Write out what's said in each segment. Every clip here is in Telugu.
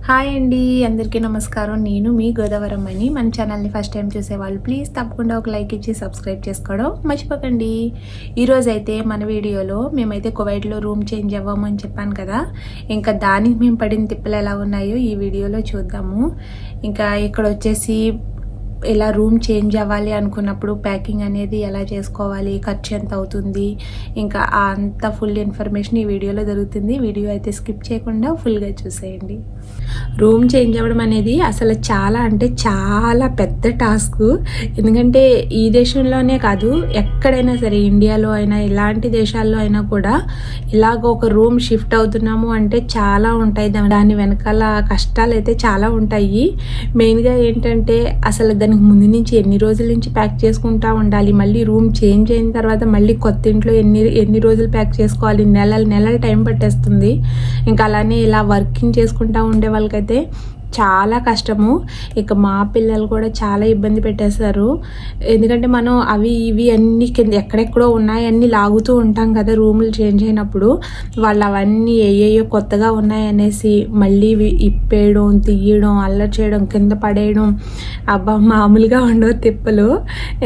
హాయ్ అండి, అందరికీ నమస్కారం. నేను మీ గోదావరమ్మని. మన ఛానల్ని ఫస్ట్ టైం చూసేవాళ్ళు ప్లీజ్ తప్పకుండా ఒక లైక్ ఇచ్చి సబ్స్క్రైబ్ చేసుకోవడం మర్చిపోకండి. ఈరోజు అయితే మన వీడియోలో మేమైతే కువైట్లో రూమ్ చేంజ్ అవ్వమని చెప్పాను కదా, ఇంకా దానికి మేము పడిన తిప్పలు ఎలా ఉన్నాయో ఈ వీడియోలో చూద్దాము. ఇంకా ఇక్కడ వచ్చేసి ఇలా రూమ్ చేంజ్ అవ్వాలి అనుకున్నప్పుడు ప్యాకింగ్ అనేది ఎలా చేసుకోవాలి, ఖర్చు ఎంత అవుతుంది, ఇంకా అంత ఫుల్ ఇన్ఫర్మేషన్ ఈ వీడియోలో దొరుకుతుంది. వీడియో అయితే స్కిప్ చేయకుండా ఫుల్గా చూసేయండి. రూమ్ చేంజ్ అవ్వడం అనేది అసలు చాలా అంటే చాలా పెద్ద టాస్క్. ఎందుకంటే ఈ దేశంలోనే కాదు, ఎక్కడైనా సరే, ఇండియాలో అయినా ఇలాంటి దేశాల్లో అయినా కూడా ఇలాగ ఒక రూమ్ షిఫ్ట్ అవుతున్నాము అంటే చాలా ఉంటాయి. దాని వెనకాల కష్టాలు అయితే చాలా ఉంటాయి. మెయిన్గా ఏంటంటే అసలు దానికి ముందు నుంచి ఎన్ని రోజుల నుంచి ప్యాక్ చేసుకుంటూ ఉండాలి, మళ్ళీ రూమ్ చేంజ్ అయిన తర్వాత మళ్ళీ కొత్త ఇంట్లో ఎన్ని రోజులు ప్యాక్ చేసుకోవాలి, నెలలు టైం పట్టేస్తుంది. ఇంకా అలానే ఇలా వర్కింగ్ చేసుకుంటూ ఉండే వాళ్ళకైతే చాలా కష్టము. ఇక మా పిల్లలు కూడా చాలా ఇబ్బంది పెట్టేశారు. ఎందుకంటే మనం అవి ఇవి అన్నీ కింద ఎక్కడెక్కడో ఉన్నాయన్నీ లాగుతూ ఉంటాం కదా రూములు చేంజ్ అయినప్పుడు. వాళ్ళు అవన్నీ ఏయో కొత్తగా ఉన్నాయనేసి మళ్ళీ ఇప్పేయడం, తీయడం, అల్లరి చేయడం, కింద పడేయడం, అబ్బా మామూలుగా ఉండవు తిప్పలు.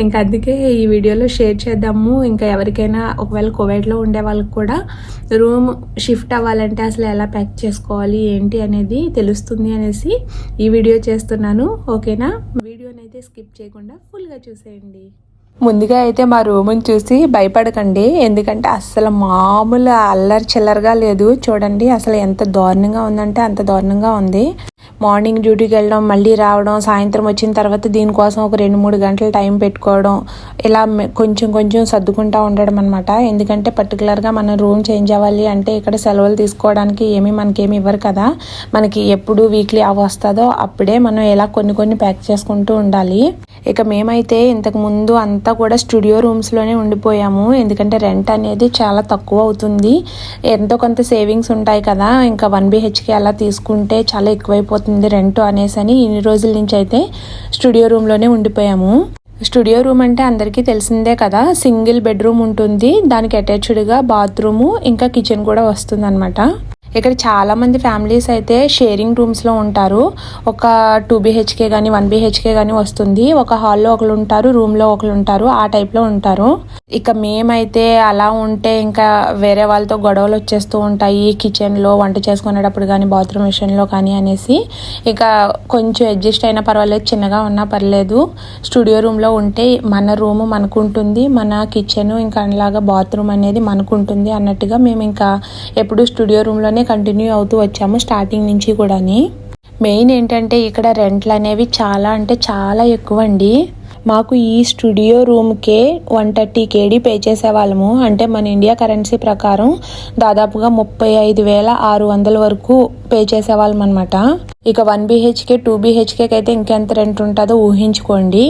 ఇంకా అందుకే ఈ వీడియోలో షేర్ చేద్దాము. ఇంకా ఎవరికైనా ఒకవేళ కువైట్లో ఉండే వాళ్ళకి కూడా రూమ్ షిఫ్ట్ అవ్వాలంటే అసలు ఎలా ప్యాక్ చేసుకోవాలి ఏంటి అనేది తెలుస్తుంది అనేసి ఈ వీడియో చేస్తున్నాను. ఓకేనా, వీడియోని అయితే స్కిప్ చేయకుండా ఫుల్గా చూసేయండి. ముందుగా అయితే మా రూమ్ని చూసి భయపడకండి, ఎందుకంటే అస్సలు మామూలు అల్లరి చిల్లరగా లేదు. చూడండి అసలు ఎంత దారుణంగా ఉందంటే అంత దారుణంగా ఉంది. మార్నింగ్ డ్యూటీకి వెళ్ళడం, మళ్ళీ రావడం, సాయంత్రం వచ్చిన తర్వాత దీనికోసం ఒక 2-3 గంటలు టైం పెట్టుకోవడం, ఇలా కొంచెం సర్దుకుంటూ ఉండడం అనమాట. ఎందుకంటే పర్టికులర్గా మనం రూమ్ చేంజ్ అవ్వాలి అంటే ఇక్కడ సెలవులు తీసుకోవడానికి మనకేమి ఇవ్వరు కదా. మనకి ఎప్పుడు వీక్లీ అవి వస్తుందో అప్పుడే మనం ఇలా కొన్ని ప్యాక్ చేసుకుంటూ ఉండాలి. ఇక మేమైతే ఇంతకు ముందు అంతా కూడా స్టూడియో రూమ్స్లోనే ఉండిపోయాము. ఎందుకంటే రెంట్ అనేది చాలా తక్కువ అవుతుంది. ఎంతో కొంత సేవింగ్స్ ఉంటాయి కదా, ఇంకా 1 BHK అలా తీసుకుంటే చాలా ఎక్కువైపోతుంది రెంట్ అనేసని ఇన్ని రోజుల నుంచి అయితే స్టూడియో రూమ్లోనే ఉండిపోయాము. స్టూడియో రూమ్ అంటే అందరికీ తెలిసిందే కదా, సింగిల్ బెడ్రూమ్ ఉంటుంది, దానికి అటాచ్డ్గా బాత్రూము ఇంకా కిచెన్ కూడా వస్తుంది అనమాట. ఇక్కడ చాలా మంది ఫ్యామిలీస్ అయితే షేరింగ్ రూమ్స్లో ఉంటారు. ఒక 2 BHK కానీ 1 BHK కానీ వస్తుంది. ఒక హాల్లో ఒకరు ఉంటారు, రూమ్లో ఒకరు ఉంటారు, ఆ టైప్లో ఉంటారు. ఇక మేమైతే అలా ఉంటే ఇంకా వేరే వాళ్ళతో గొడవలు వచ్చేస్తూ ఉంటాయి కిచెన్లో వంట చేసుకునేటప్పుడు కానీ బాత్రూమ్ విషయంలో కానీ అనేసి ఇక కొంచెం అడ్జస్ట్ అయినా పర్వాలేదు, చిన్నగా ఉన్నా పర్లేదు, స్టూడియో రూమ్లో ఉంటే మన రూము మనకు ఉంటుంది, మన కిచెన్ ఇంకా అలాగా బాత్రూమ్ అనేది మనకు ఉంటుంది అన్నట్టుగా మేము ఇంకా ఎప్పుడు స్టూడియో రూమ్లోనే కంటిన్యూ అవుతూ వచ్చాము స్టార్టింగ్ నుంచి కూడాని. మెయిన్ ఏంటంటే ఇక్కడ రెంట్లు అనేవి చాలా అంటే చాలా ఎక్కువ అండి. మాకు ఈ స్టూడియో రూమ్కే 130 KD పే చేసేవాళ్ళము. అంటే మన ఇండియా కరెన్సీ ప్రకారం దాదాపుగా 35,600 వరకు పే చేసేవాళ్ళం అనమాట. ఇక 1 BHK 2 BHK అయితే ఇంకెంత రెంట్ ఉంటుందో ఊహించుకోండి.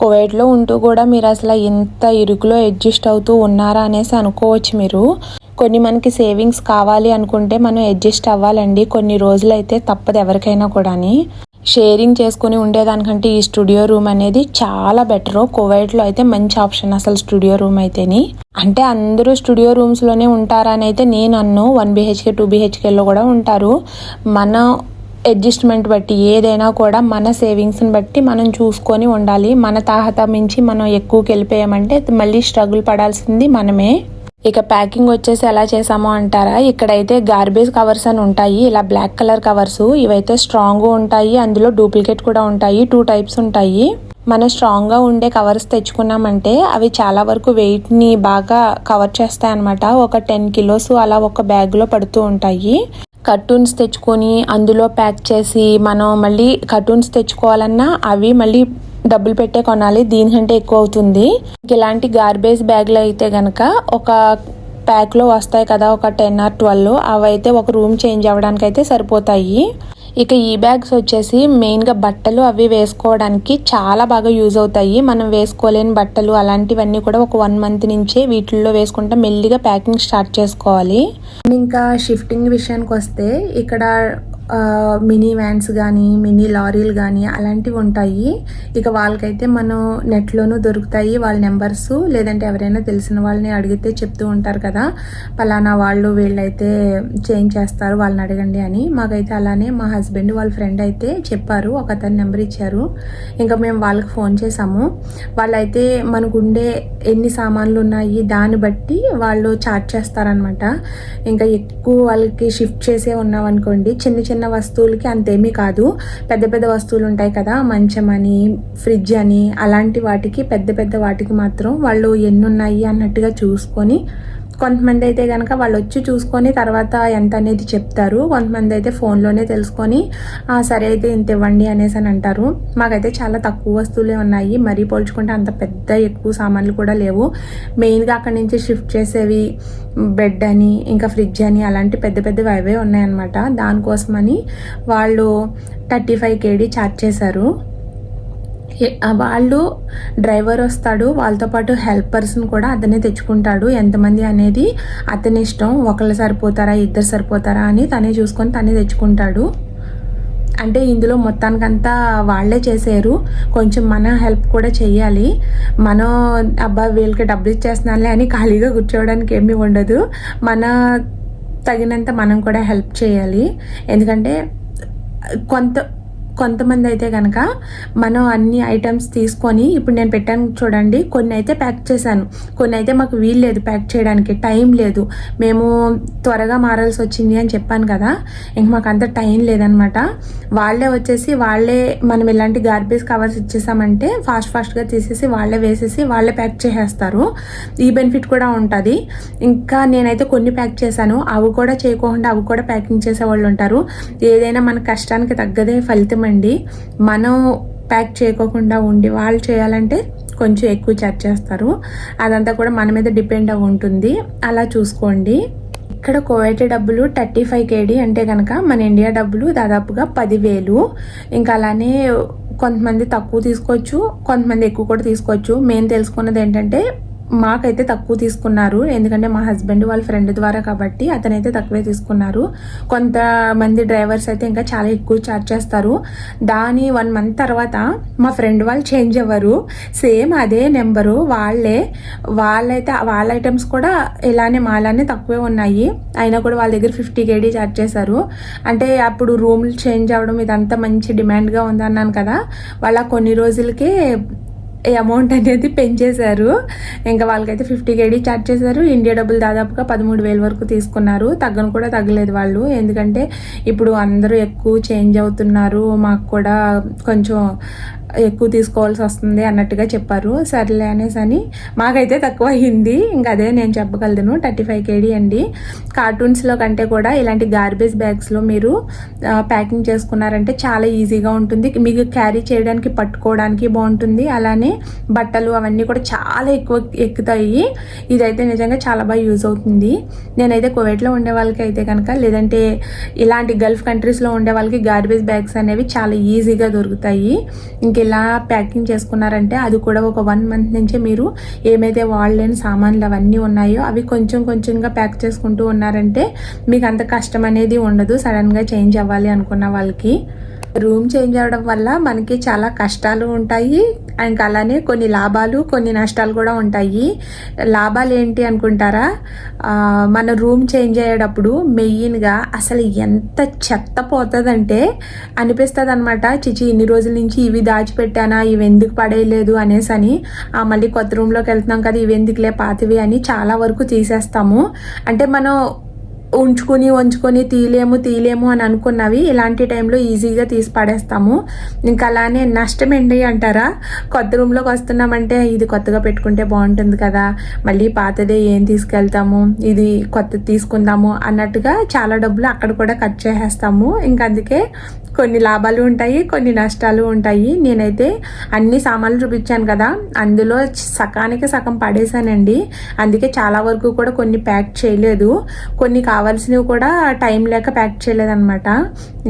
కువైట్లో ఉంటూ కూడా మీరు అసలు ఇంత ఇరుకులో అడ్జస్ట్ అవుతూ ఉన్నారా అనేసి అనుకోవచ్చు మీరు. కొన్ని మనకి సేవింగ్స్ కావాలి అనుకుంటే మనం అడ్జస్ట్ అవ్వాలండి. కొన్ని రోజులైతే తప్పదు ఎవరికైనా కూడాని. షేరింగ్ చేసుకుని ఉండేదానికంటే ఈ స్టూడియో రూమ్ అనేది చాలా బెటరు. కువైట్లో అయితే మంచి ఆప్షన్ అసలు స్టూడియో రూమ్ అయితేని. అంటే అందరూ స్టూడియో రూమ్స్లోనే ఉంటారని అయితే నేను అన్ను. 1 BHK 2 BHKలో కూడా ఉంటారు. మన అడ్జస్ట్మెంట్ బట్టి ఏదైనా కూడా మన సేవింగ్స్ని బట్టి మనం చూసుకొని ఉండాలి. మన తాహత మించి మనం ఎక్కువకి వెళ్ళిపోయామంటే మళ్ళీ స్ట్రగుల్ పడాల్సింది మనమే. ఇక ప్యాకింగ్ వచ్చేసి ఎలా చేసామో అంటారా, ఇక్కడైతే గార్బేజ్ కవర్స్ అని ఉంటాయి, ఇలా బ్లాక్ కలర్ కవర్స్. ఇవైతే స్ట్రాంగ్ ఉంటాయి, అందులో డూప్లికేట్ కూడా ఉంటాయి. 2 టైప్స్ ఉంటాయి. మనం స్ట్రాంగ్గా ఉండే కవర్స్ తెచ్చుకున్నామంటే అవి చాలా వరకు వెయిట్ని బాగా కవర్ చేస్తాయి అన్నమాట. ఒక 10 kilos అలా ఒక బ్యాగ్లో పడుతూ ఉంటాయి. కార్టూన్స్ తెచ్చుకొని అందులో ప్యాక్ చేసి మనం మళ్ళీ కార్టూన్స్ తెచ్చుకోవాలన్నా అవి మళ్ళీ డబ్బులు పెట్టే కొనాలి, దీనికంటే ఎక్కువ అవుతుంది. ఇలాంటి గార్బేజ్ బ్యాగ్లు అయితే గనక ఒక ప్యాక్లో వస్తాయి కదా, ఒక 10 or 12, అవైతే ఒక రూమ్ చేంజ్ అవ్వడానికి అయితే సరిపోతాయి. ఇక ఈ బ్యాగ్స్ వచ్చేసి మెయిన్గా బట్టలు అవి వేసుకోవడానికి చాలా బాగా యూజ్ అవుతాయి. మనం వేసుకోలేని బట్టలు అలాంటివన్నీ కూడా ఒక 1 month నుంచే వీటిల్లో వేసుకుంటే మెల్లిగా ప్యాకింగ్ స్టార్ట్ చేసుకోవాలి. ఇంకా షిఫ్టింగ్ విషయానికి వస్తే ఇక్కడ మినీ వ్యాన్స్ కానీ మినీ లారీలు కానీ అలాంటివి ఉంటాయి. ఇక వాళ్ళకైతే మనం నెట్లోనూ దొరుకుతాయి వాళ్ళ నెంబర్స్, లేదంటే ఎవరైనా తెలిసిన వాళ్ళని అడిగితే చెప్తూ ఉంటారు కదా, పలానా వాళ్ళు వీళ్ళైతే చేంజ్ చేస్తారు వాళ్ళని అడగండి అని. మాకైతే అలానే మా హస్బెండ్ వాళ్ళ ఫ్రెండ్ అయితే చెప్పారు, ఒక అతని నెంబర్ ఇచ్చారు. ఇంకా మేము వాళ్ళకి ఫోన్ చేసాము. వాళ్ళైతే మనకు ఉండే ఎన్ని సామాన్లు ఉన్నాయి దాన్ని బట్టి వాళ్ళు చార్జ్ చేస్తారనమాట. ఇంకా ఎక్కువ వాళ్ళకి షిఫ్ట్ చేసే ఉన్నామనుకోండి, చిన్న చిన్న వస్తువులకి అంతేమీ కాదు, పెద్ద పెద్ద వస్తువులు ఉంటాయి కదా, మంచం అని ఫ్రిడ్జ్ అని అలాంటి వాటికి పెద్ద పెద్ద వాటికి మాత్రం వాళ్ళు ఎన్ని ఉన్నాయి అన్నట్టుగా చూసుకొని, కొంతమంది అయితే కనుక వాళ్ళు వచ్చి చూసుకొని తర్వాత ఎంత అనేది చెప్తారు. కొంతమంది అయితే ఫోన్లోనే తెలుసుకొని సరే అయితే ఇంత ఇవ్వండి అనేసి అని అంటారు. మాకైతే చాలా తక్కువ వస్తువులే ఉన్నాయి, మరీ పోల్చుకుంటే అంత పెద్ద ఎక్కువ సామాన్లు కూడా లేవు. మెయిన్గా అక్కడి నుంచి షిఫ్ట్ చేసేవి బెడ్ అని ఇంకా ఫ్రిడ్జ్ అని అలాంటి పెద్ద పెద్దవి అవే ఉన్నాయన్నమాట. దానికోసమని వాళ్ళు 35 KD ఛార్జ్ చేశారు. వాళ్ళు డ్రైవర్ వస్తాడు, వాళ్ళతో పాటు హెల్పర్స్ని కూడా అతనే తెచ్చుకుంటాడు. ఎంతమంది అనేది అతని ఇష్టం, ఒకళ్ళు సరిపోతారా ఇద్దరు సరిపోతారా అని తనే చూసుకొని తనే తెచ్చుకుంటాడు. అంటే ఇందులో మొత్తానికంతా వాళ్ళే చేసారు, కొంచెం మన హెల్ప్ కూడా చెయ్యాలి. మనం వీళ్ళకి డబ్బులు ఇచ్చేస్తున్నానులే అని ఖాళీగా కూర్చోవడానికి ఏమీ ఉండదు, మన తగినంత మనం కూడా హెల్ప్ చేయాలి. ఎందుకంటే కొంతమంది అయితే కనుక మనం అన్ని ఐటమ్స్ తీసుకొని, ఇప్పుడు నేను పెట్టాను చూడండి, కొన్ని అయితే ప్యాక్ చేశాను, కొన్ని అయితే మాకు వీలు లేదు ప్యాక్ చేయడానికి, టైం లేదు, మేము త్వరగా మారాల్సి వచ్చింది అని చెప్పాను కదా, ఇంక మాకు అంత టైం లేదనమాట. వాళ్ళే వచ్చేసి వాళ్ళే మనం ఇలాంటి గార్బేజ్ కవర్స్ ఇచ్చేసామంటే ఫాస్ట్గా తీసేసి వాళ్ళే వేసేసి వాళ్ళే ప్యాక్ చేసేస్తారు. ఈ బెనిఫిట్ కూడా ఉంటుంది. ఇంకా నేనైతే కొన్ని ప్యాక్ చేశాను, అవి కూడా చేయకుండా అవి కూడా ప్యాకింగ్ చేసే వాళ్ళు ఉంటారు. ఏదైనా మన కష్టానికి తగ్గదే ఫలితం అండి. మనం ప్యాక్ చేయకోకుండా ఉండి వాళ్ళు చేయాలంటే కొంచెం ఎక్కువ చార్జ్ చేస్తారు. అదంతా కూడా మన మీద డిపెండ్ అయి ఉంటుంది, అలా చూసుకోండి. ఇక్కడ కువైట్ డబ్బులు 35 KD అంటే కనుక మన ఇండియా డబ్బులు దాదాపుగా 10,000. ఇంకా అలానే కొంతమంది తక్కువ తీసుకోవచ్చు, కొంతమంది ఎక్కువ కూడా తీసుకోవచ్చు. మేము తెలుసుకున్నది ఏంటంటే మాకైతే తక్కువ తీసుకున్నారు, ఎందుకంటే మా హస్బెండ్ వాళ్ళ ఫ్రెండ్ ద్వారా కాబట్టి అతనైతే తక్కువే తీసుకున్నారు. కొంతమంది డ్రైవర్స్ అయితే ఇంకా చాలా ఎక్కువ ఛార్జ్ చేస్తారు. దాని 1 month తర్వాత మా ఫ్రెండ్ వాళ్ళు చేంజ్ అవ్వరు, సేమ్ అదే నెంబరు వాళ్ళైతే వాళ్ళ ఐటమ్స్ కూడా ఇలానే మాలానే తక్కువే ఉన్నాయి, అయినా కూడా వాళ్ళ దగ్గర 50 KD ఛార్జ్ చేశారు. అంటే అప్పుడు రూమ్లు చేంజ్ అవ్వడం ఇదంతా మంచి డిమాండ్గా ఉందన్నాను కదా, వాళ్ళ కొన్ని రోజులకే ఈ అమౌంట్ అనేది పెంచేశారు. ఇంకా వాళ్ళకైతే 50 KD ఛార్జ్ చేశారు. ఇండియా డబ్బులు దాదాపుగా 13,000 వరకు తీసుకున్నారు. తగ్గను కూడా తగ్గలేదు వాళ్ళు, ఎందుకంటే ఇప్పుడు అందరూ ఎక్కువ చేంజ్ అవుతున్నారు, మాకు కూడా కొంచెం ఎక్కువ తీసుకోవాల్సి వస్తుంది అన్నట్టుగా చెప్పారు. సర్లే అనేసి అని మాకైతే తక్కువ అయింది. ఇంకా అదే నేను చెప్పగలను, 35 KD అండి. కార్టూన్స్లో కంటే కూడా ఇలాంటి గార్బేజ్ బ్యాగ్స్లో మీరు ప్యాకింగ్ చేసుకున్నారంటే చాలా ఈజీగా ఉంటుంది, మీకు క్యారీ చేయడానికి పట్టుకోవడానికి బాగుంటుంది. అలానే బట్టలు అవన్నీ కూడా చాలా ఎక్కుతాయి. ఇదైతే నిజంగా చాలా బాగా యూజ్ అవుతుంది. నేనైతే కువైట్లో ఉండే వాళ్ళకి అయితే కనుక, లేదంటే ఇలాంటి గల్ఫ్ కంట్రీస్లో ఉండే వాళ్ళకి గార్బేజ్ బ్యాగ్స్ అనేవి చాలా ఈజీగా దొరుకుతాయి. ఇలా ప్యాకింగ్ చేసుకున్నారంటే అది కూడా ఒక 1 month నుంచే మీరు ఏమైతే వాడలేని సామాన్లు అవన్నీ ఉన్నాయో అవి కొంచెంగా ప్యాక్ చేసుకుంటూ ఉన్నారంటే మీకు అంత కష్టం అనేది ఉండదు సడన్గా చేంజ్ అవ్వాలి అనుకున్న వాళ్ళకి. రూమ్ చేంజ్ అవ్వడం వల్ల మనకి చాలా కష్టాలు ఉంటాయి, ఇంకా అలానే కొన్ని లాభాలు కొన్ని నష్టాలు కూడా ఉంటాయి. లాభాలు ఏంటి అనుకుంటారా, మన రూమ్ చేంజ్ అయ్యేటప్పుడు మెయిన్గా అసలు ఎంత చెత్త పోతుందంటే అనిపిస్తుంది అనమాట, చిచి ఇన్ని రోజుల నుంచి ఇవి దాచిపెట్టానా, ఇవి ఎందుకు పడేయలేదు అనేసి అని. మళ్ళీ కొత్త రూమ్లోకి వెళ్తున్నాం కదా, ఇవి ఎందుకులే పాతవి అని చాలా వరకు తీసేస్తాము. అంటే మనం ఉంచుకొని తీయలేము అని అనుకున్నవి ఇలాంటి టైంలో ఈజీగా తీసి పడేస్తాము. ఇంకా అలానే నష్టం ఏంటి అంటారా, కొత్త రూమ్లోకి వస్తున్నామంటే ఇది కొత్తగా పెట్టుకుంటే బాగుంటుంది కదా, మళ్ళీ పాతదే ఏం తీసుకెళ్తాము, ఇది కొత్తది తీసుకుందాము అన్నట్టుగా చాలా డబ్బులు అక్కడ కూడా ఖర్చు చేసేస్తాము. ఇంకా అందుకే కొన్ని లాభాలు ఉంటాయి, కొన్ని నష్టాలు ఉంటాయి. నేనైతే అన్ని సామాన్లు చూపించాను కదా, అందులో సగానికి సగం పడేశానండి. అందుకే చాలా వరకు కూడా కొన్ని ప్యాక్ చేయలేదు, కొన్ని కావాల్సినవి కూడా టైం లేక ప్యాక్ చేయలేదన్నమాట.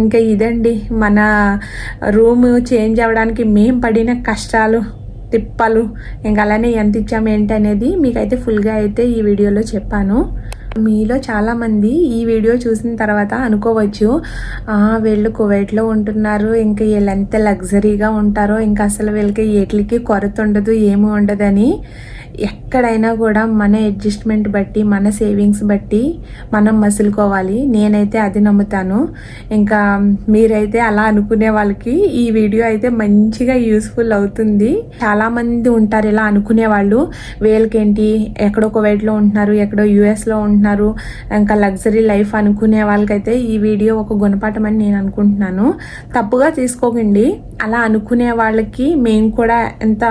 ఇంకా ఇదండి మన రూమ్ చేంజ్ అవ్వడానికి మేము పడిన కష్టాలు తిప్పలు. ఇంకా అలానే ఎంత ఇచ్చాము ఏంటి అనేది మీకైతే ఫుల్గా అయితే ఈ వీడియోలో చెప్పాను. మీలో చాలామంది ఈ వీడియో చూసిన తర్వాత అనుకోవచ్చు, వీళ్ళు కువైట్లో ఉంటున్నారు, ఇంకా వీళ్ళు ఎంత లగ్జరీగా ఉంటారో, ఇంకా అసలు వీళ్ళకి వీటికి కొరత ఉండదు, ఏమి ఉండదని. ఎక్కడైనా కూడా మన అడ్జస్ట్మెంట్ బట్టి, మన సేవింగ్స్ బట్టి మనం మసులుకోవాలి. నేనైతే అది నమ్ముతాను. ఇంకా మీరైతే అలా అనుకునే వాళ్ళకి ఈ వీడియో అయితే మంచిగా యూస్ఫుల్ అవుతుంది. చాలామంది ఉంటారు ఇలా అనుకునే వాళ్ళు, వీళ్ళకేంటి ఎక్కడో కువైట్లో ఉంటున్నారు, ఎక్కడో యుఎస్లో ఉంటున్నారు, ఇంకా లగ్జరీ లైఫ్ అనుకునే వాళ్ళకైతే ఈ వీడియో ఒక గుణపాఠం అని నేను అనుకుంటున్నాను. తప్పుగా తీసుకోకండి. అలా అనుకునే వాళ్ళకి మేము కూడా ఎంత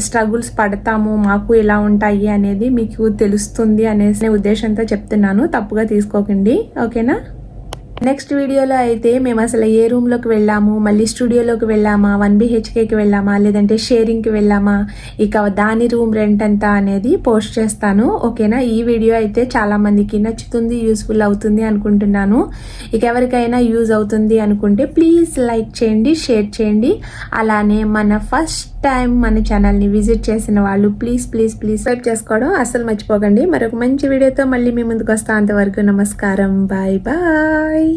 స్ట్రగుల్స్ పడతాము, మాకు ఎలా ఉంటాయి అనేది మీకు తెలుస్తుంది అనేసి ఉద్దేశంతో చెప్తున్నాను. తప్పుగా తీసుకోకండి, ఓకేనా. నెక్స్ట్ వీడియోలో అయితే మేము అసలు ఏ రూమ్లోకి వెళ్ళాము, మళ్ళీ స్టూడియోలోకి వెళ్ళామా, 1 BHKకి వెళ్ళామా, లేదంటే షేరింగ్కి వెళ్ళామా, ఇక దాని రూమ్ రెంట్ ఎంత అనేది పోస్ట్ చేస్తాను, ఓకేనా. ఈ వీడియో అయితే చాలామందికి నచ్చుతుంది, యూస్ఫుల్ అవుతుంది అనుకుంటున్నాను. ఇక ఎవరికైనా యూజ్ అవుతుంది అనుకుంటే ప్లీజ్ లైక్ చేయండి, షేర్ చేయండి. అలానే మన ఫస్ట్ టైం మన ఛానల్ని విజిట్ చేసిన వాళ్ళు ప్లీజ్ సబ్స్క్రైబ్ చేసుకోవడం అస్సలు మర్చిపోకండి. మరొక మంచి వీడియోతో మళ్ళీ మీ ముందుకు వస్తా. అంతవరకు నమస్కారం, బాయ్ బాయ్.